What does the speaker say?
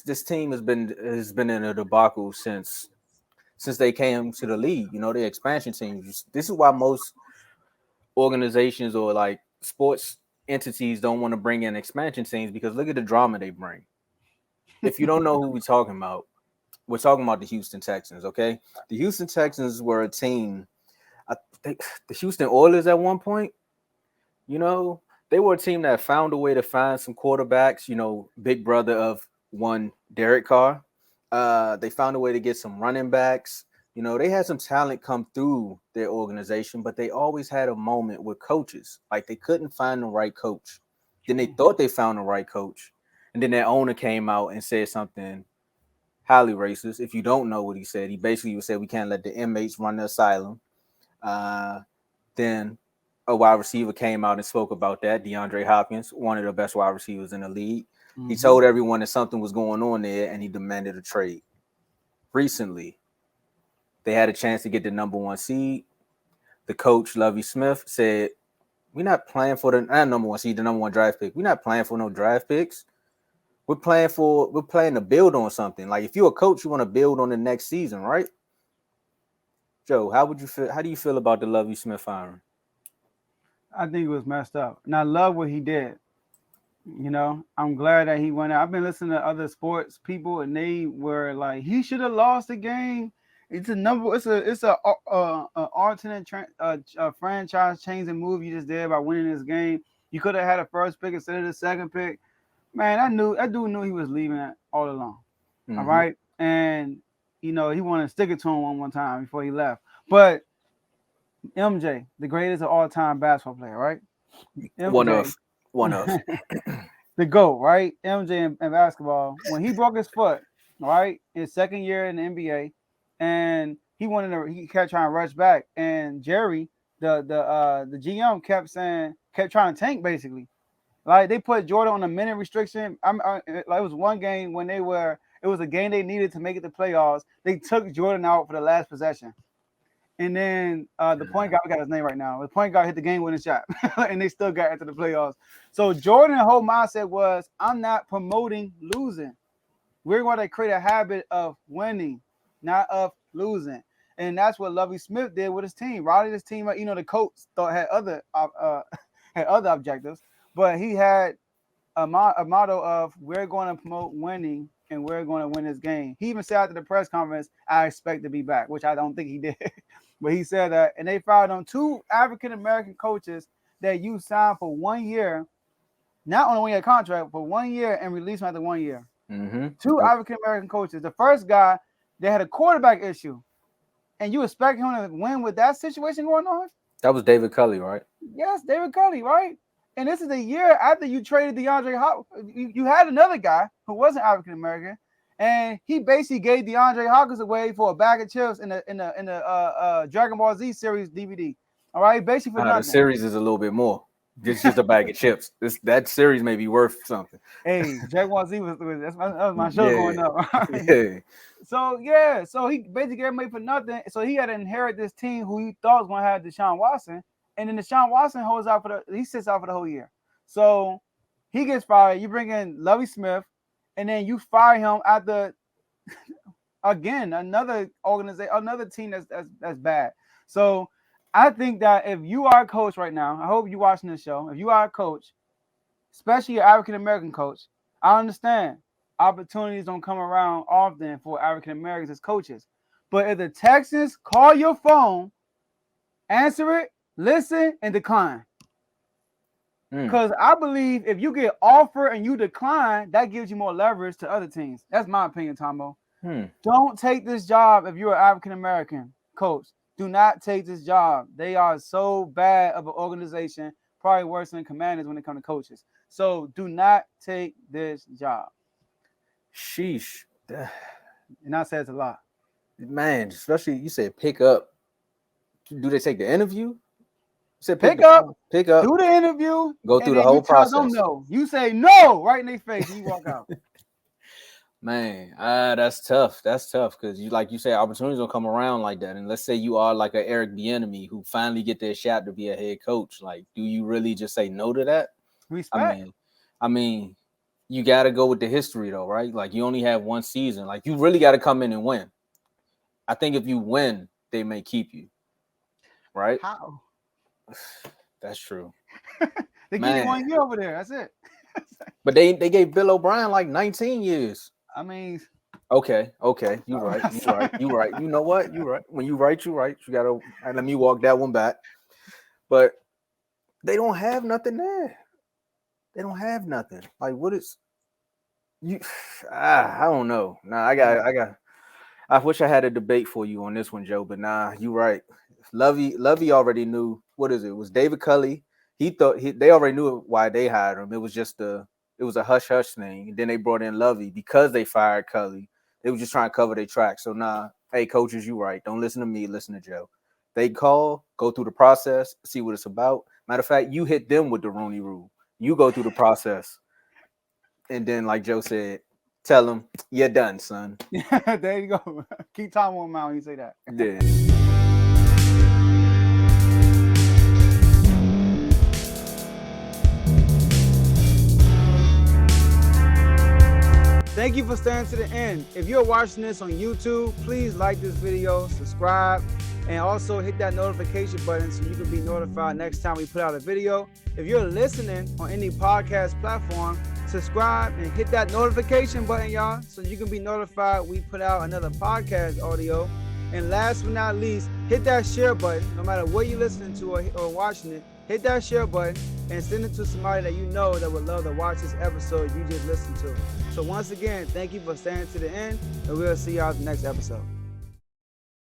this team has been in a debacle since they came to the league. You know, the expansion teams. This is why most organizations or like sports entities don't want to bring in expansion teams because look at the drama they bring. If you don't know who we're talking about, we're talking about the Houston Texans. Okay, the Houston Texans were a team. I think the Houston Oilers at one point. You know, they were a team that found a way to find some quarterbacks. You know, big brother of one Derek Carr. They found a way to get some running backs. You know, they had some talent come through their organization, but they always had a moment with coaches. Like they couldn't find the right coach. Then they thought they found the right coach. And then their owner came out and said something highly racist. If you don't know what he said, he basically said we can't let the inmates run the asylum. Uh, then a wide receiver came out and spoke about that. DeAndre Hopkins, one of the best wide receivers in the league. He told everyone that something was going on there and he demanded a trade. Recently, they had a chance to get the number one seed. The coach, Lovie Smith, said, we're not playing for the number one seed, the number one draft pick. We're not playing for no draft picks. We're playing to build on something. Like if you're a coach, you want to build on the next season, right? Joe, how would you feel? How do you feel about the Lovie Smith firing? I think it was messed up. And I love what he did. You know, I'm glad that he went out. I've been listening to other sports people, and they were like, he should have lost the game. It's a number. It's a alternate franchise changing move you just did by winning this game. You could have had a first pick instead of the second pick. Man, that dude knew he was leaving it all along. All right, and you know he wanted to stick it to him one time before he left. But MJ, the greatest of all time basketball player, right? MJ, One of. the GOAT, right? MJ in basketball, when he broke his foot, right, his second year in the NBA, and he kept trying to rush back, and Jerry, the GM, kept trying to tank basically. Like they put Jordan on a minute restriction. Like it was one game when it was a game they needed to make it to playoffs. They took Jordan out for the last possession. And then the point guard, I got his name right now. The point guard hit the game-winning shot, and they still got into the playoffs. So Jordan's whole mindset was, I'm not promoting losing. We're going to create a habit of winning, not of losing. And that's what Lovie Smith did with his team. Rallied his team, you know, the coach had other objectives, but he had a motto of we're going to promote winning and we're going to win this game. He even said after the press conference, I expect to be back, which I don't think he did. But he said that, and they fired on two African-American coaches that you signed for 1 year, not on a 1 year contract, for 1 year and released them after 1 year. Two African-American coaches. The first guy, they had a quarterback issue, and you expect him to win with that situation going on? That was David Culley, right? Yes, David Culley, right? And this is a year after you traded DeAndre Hopkins. You had another guy who wasn't African American, and he basically gave DeAndre Hopkins away for a bag of chips in the Dragon Ball Z series DVD. All right, basically for nothing. The series is a little bit more. Just a bag of chips. That series may be worth something. Hey, Dragon Ball Z that was my show going up. Yeah. So he basically gave away for nothing. So he had to inherit this team who he thought was going to have Deshaun Watson. And then Deshaun Watson he sits out for the whole year. So he gets fired. You bring in Lovie Smith, and then you fire him after again another organization, another team that's bad. So I think that if you are a coach right now, I hope you're watching this show. If you are a coach, especially an African American coach, I understand opportunities don't come around often for African Americans as coaches. But if the Texans call your phone, answer it, listen, and decline. Because I believe if you get offered and you decline, that gives you more leverage to other teams. That's my opinion, Tomo. Don't take this job if you're an African American coach. Do not take this job. They are so bad of an organization, probably worse than Commanders when it comes to coaches. So do not take this job. Sheesh. And I said it's a lot. Man, especially you said pick up. Do they take the interview? You said pick up, do the interview, go through the whole process. No. You say no right in their face and you walk out. Man, that's tough. That's tough because you say opportunities don't come around like that. And let's say you are like an Eric Bieniemy who finally get their shot to be a head coach. Like, do you really just say no to that? Respect. I mean, you got to go with the history though, right? Like you only have one season. Like you really got to come in and win. I think if you win, they may keep you, right? How? That's true, They give you man. 1 year over there. That's it. But they gave Bill O'Brien like 19 years. I mean, Okay, you right, I'm you right, sorry. you right. You know what? You right. When you right, you right. You gotta let me walk that one back. But they don't have nothing there. They don't have nothing. Like what is you? I don't know. Nah, I wish I had a debate for you on this one, Joe. But nah, you right. Lovey already knew. What is it? It was David Culley. They already knew why they hired him. It was just it was a hush hush thing. And then they brought in Lovey because they fired Culley. They were just trying to cover their tracks. So nah, hey coaches, you right. Don't listen to me. Listen to Joe. They call, go through the process, see what it's about. Matter of fact, you hit them with the Rooney Rule. You go through the process, and then like Joe said, tell them you're done, son. There you go. Keep time on mount when you say that. Yeah. Thank you for staying to the end. If you're watching this on YouTube, please like this video, subscribe, and also hit that notification button so you can be notified next time we put out a video. If you're listening on any podcast platform, subscribe and hit that notification button, y'all, so you can be notified we put out another podcast audio. And last but not least, hit that share button. No matter what you're listening to or watching it, hit that share button and send it to somebody that you know that would love to watch this episode you just listened to. So once again, thank you for staying to the end, and we'll see y'all at the next episode.